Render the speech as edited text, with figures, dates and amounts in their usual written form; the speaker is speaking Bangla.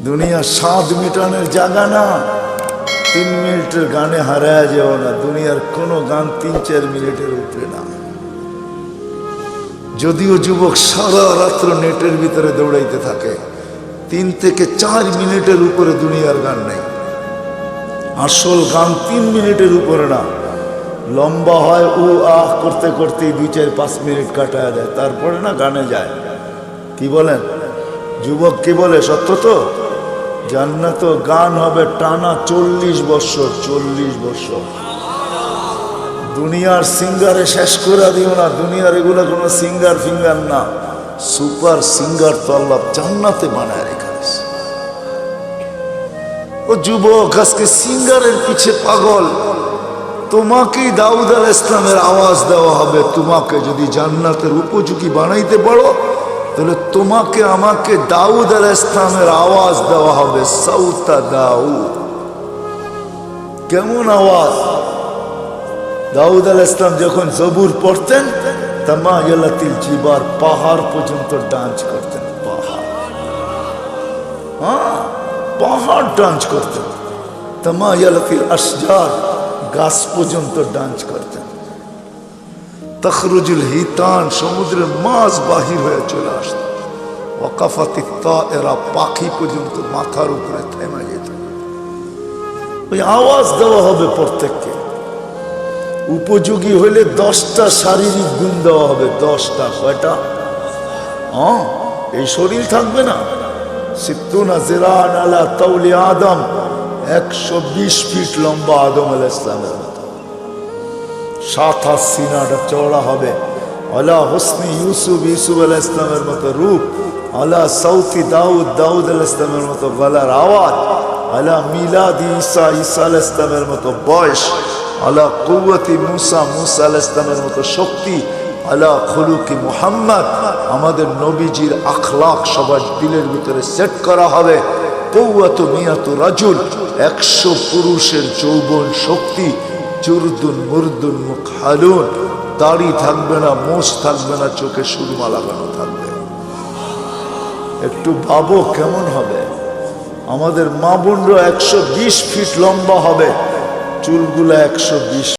দুনিয়া স্বাদ মিটানোর জায়গা না। 3 মিনিটের গানে হারায় যাও না। দুনিয়ার কোনো গান 3-4 মিনিটের উপরে না। যদিও যুবক সারা রাত্র নেটের ভিতরে দৌড়াইতে থাকে, 3 থেকে 4 মিনিটের উপরে দুনিয়ার গান নেই। আসল গান 3 মিনিটের উপরে না। লম্বা হয় ও আহ করতে করতেই 2-4-5 মিনিট কাটায় দেয়, তারপরে না গানে যায়। কি বলেন যুবক, কি বলে? সত্য তো। জান্নাত গান হবে টানা 40 বছর। 40 বছর। দুনিয়ার সিঙ্গারে শেষ করে দিও না। দুনিয়ার এগুলো কোনো সিঙ্গার ফিঙ্গার না, সুপার সিঙ্গার তো আল্লাহ জান্নাতে বানায় রেখেছে। ও যুবক, আজকে সিঙ্গারের পিছে পাগল। তোমাকেই দাউদ আলাইহিস সালামের আওয়াজ দেওয়া হবে। তোমাকে যদি জান্নাতের উপযোগী বানাইতে পারো, তাহলে তোমাকে আমাকে দাউদ আলাইহিস সালামের আওয়াজ দেওয়া হবে। সাউতা দাউদ। কেমন আওয়াজ? দাউদ আলাইহিস সালাম যখন জবুর পড়তেন, তামায়ালাতিল জিবার, পাহাড় পর্যন্ত ডান্স করতেন। পাহাড়, হ্যাঁ, পাহাড় ডান্স করতেন। তামায়ালাতিল আশজার, গাছ পর্যন্ত ডান্স করতেন। তখরুজুল হিতান, সমুদ্রের মাছ বাহির হয়ে চলে আসত। ওয়াকাফাতিত তায়েরা, পাখি পর্যন্ত মাথার উপরে থেমে যেত। ওই আওয়াজ দেওয়া হবে প্রত্যেককে। উপযোগী হলে 10টা শারীরিক গুণ দেওয়া হবে। 10টা। কয়টা? হ্যাঁ, এই শরীর থাকবে না। সিত্তুনা জিরান আলা তাওলি আদম, 120 ফিট লম্বা আদম আলাইহিস সালামের মতো। 7 হাত সিনাটা চওড়া হবে। আলা হুসনি ইউসুফ, ইউসুফ আলাইহিস সালামের মতো রূপ। আলা সাউতি দাউদ, দাউদ আলাইহিস সালামের মতো গলার আওয়াজ। আলা মিলাদি ঈসা, ঈসা আলাইহিস সালামের মতো বয়স। আলা কুওয়াতি মুসা, মুসা আলাইহিস সালামের মতো শক্তি। আলা খুলুকি মুহাম্মদ, আমাদের নবীজির আখলাক সবার দিলের ভিতরে সেট করা হবে। কুওয়াতু মিয়াতু রাজুল, 100 পুরুষের যৌবন শক্তি। জুরদুন মুরদুন মুকহালুন, দাড়ি থাকবে না, মোষ থাকবে না, চোখে সুরমা লাগানো থাকবে। একটু ভাবো কেমন হবে। আমাদের মা বোনরা 120 ফিট লম্বা হবে, চুলগুলো 120